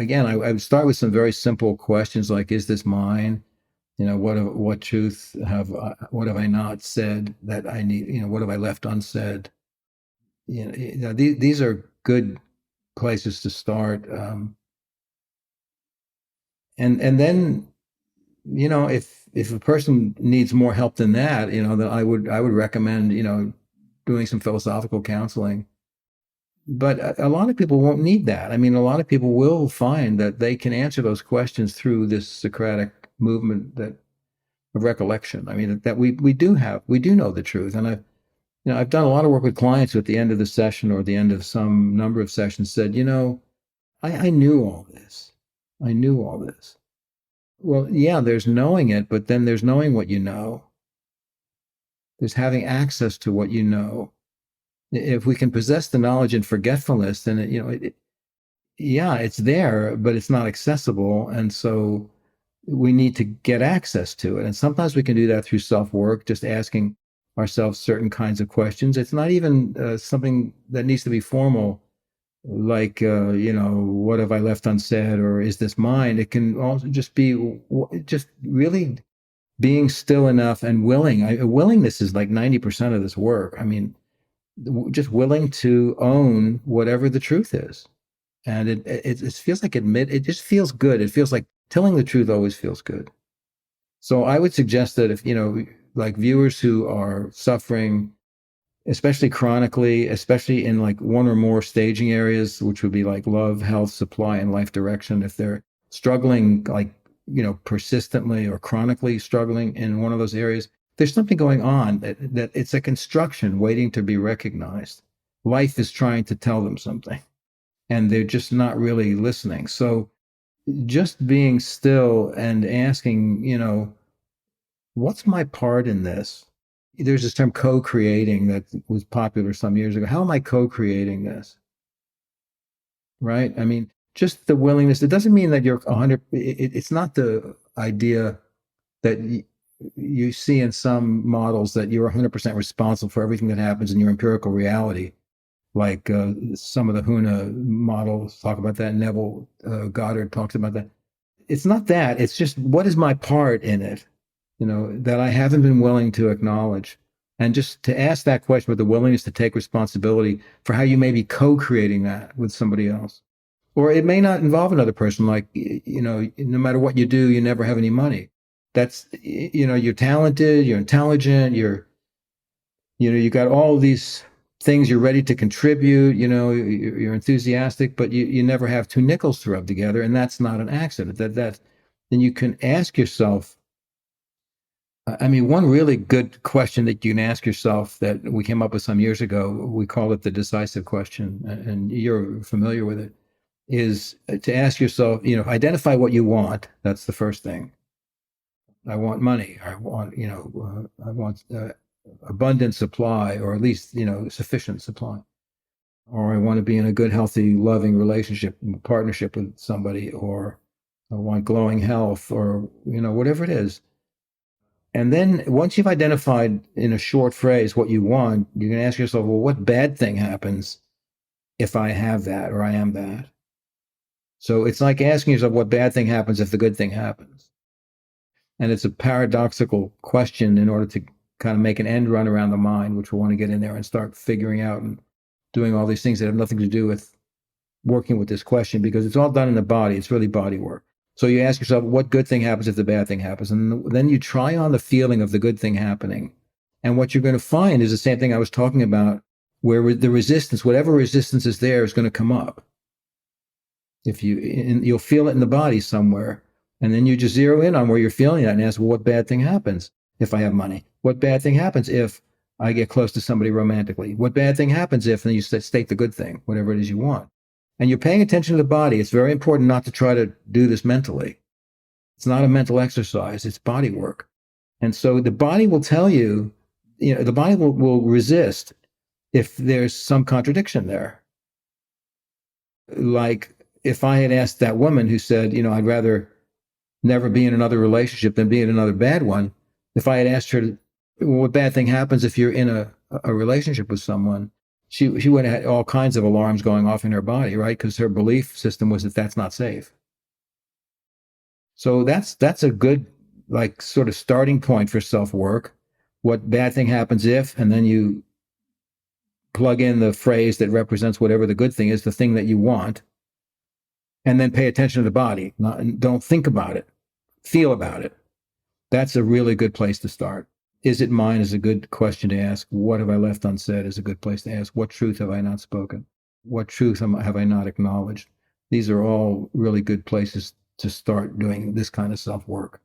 again, I would start with some very simple questions like, is this mine? What truth what have I not said that I need, what have I left unsaid? These are good places to start. And then, if a person needs more help than that, then I would recommend, doing some philosophical counseling. But a lot of people won't need that. I mean, a lot of people will find that they can answer those questions through this Socratic movement of recollection. I mean, that we do know the truth. And I've done a lot of work with clients who at the end of the session or the end of some number of sessions said, I knew all this. I knew all this. Well, yeah, there's knowing it, but then there's knowing what you know. There's having access to what you know. If we can possess the knowledge in forgetfulness, then yeah, it's there, but it's not accessible, and so we need to get access to it. And sometimes we can do that through self-work, just asking ourselves certain kinds of questions. It's not even something that needs to be formal, like what have I left unsaid, or is this mine? It can also just be just really being still enough and willing. Willingness is like 90% of this work. I mean, just willing to own whatever the truth is. And it feels like it just feels good. It feels like telling the truth always feels good. So I would suggest that if, like viewers who are suffering, especially chronically, especially in like one or more staging areas, which would be like love, health, supply, and life direction, if they're struggling like, persistently or chronically struggling in one of those areas, there's something going on that it's a construction waiting to be recognized. Life is trying to tell them something, and they're just not really listening. So just being still and asking, what's my part in this? There's this term co-creating that was popular some years ago. How am I co-creating this? Right? I mean, just the willingness. It doesn't mean that you're 100. It's not the idea that you see in some models that you're 100% responsible for everything that happens in your empirical reality. Like some of the Huna models talk about that. Neville Goddard talks about that. It's not that. It's just, what is my part in it, that I haven't been willing to acknowledge. And just to ask that question with the willingness to take responsibility for how you may be co-creating that with somebody else. Or it may not involve another person, like, no matter what you do, you never have any money. That's, you're talented, you're intelligent, you got all these things you're ready to contribute, you're enthusiastic, but you never have two nickels to rub together. And that's not an accident. Then you can ask yourself, I mean, one really good question that you can ask yourself that we came up with some years ago, we call it the decisive question, and you're familiar with it, is to ask yourself, identify what you want. That's the first thing. I want money. I want, I want abundant supply, or at least, sufficient supply. Or I want to be in a good, healthy, loving relationship, partnership with somebody, or I want glowing health, or, whatever it is. And then once you've identified in a short phrase what you want, you can ask yourself, well, what bad thing happens if I have that, or I am that? So it's like asking yourself, what bad thing happens if the good thing happens? And it's a paradoxical question in order to kind of make an end run around the mind, which we'll want to get in there and start figuring out and doing all these things that have nothing to do with working with this question, because it's all done in the body. It's really body work. So you ask yourself, what good thing happens if the bad thing happens? And then you try on the feeling of the good thing happening. And what you're going to find is the same thing I was talking about, where the resistance, whatever resistance is there, is going to come up. You'll feel it in the body somewhere. And then you just zero in on where you're feeling that and ask, well, what bad thing happens if I have money? What bad thing happens if I get close to somebody romantically? What bad thing happens if, and you state the good thing, whatever it is you want. And you're paying attention to the body. It's very important not to try to do this mentally. It's not a mental exercise. It's body work. And so the body will tell you, the body will resist if there's some contradiction there. Like if I had asked that woman who said, I'd rather never be in another relationship than be in another bad one. If I had asked her, well, what bad thing happens if you're in a relationship with someone? she would have had all kinds of alarms going off in her body, right? Because her belief system was that that's not safe. So that's a good, like, sort of starting point for self-work. What bad thing happens if, and then you plug in the phrase that represents whatever the good thing is, the thing that you want, and then pay attention to the body. Don't think about it, feel about it. That's a really good place to start. Is it mine is a good question to ask. What have I left unsaid is a good place to ask. What truth have I not spoken? What truth have I not acknowledged? These are all really good places to start doing this kind of self-work.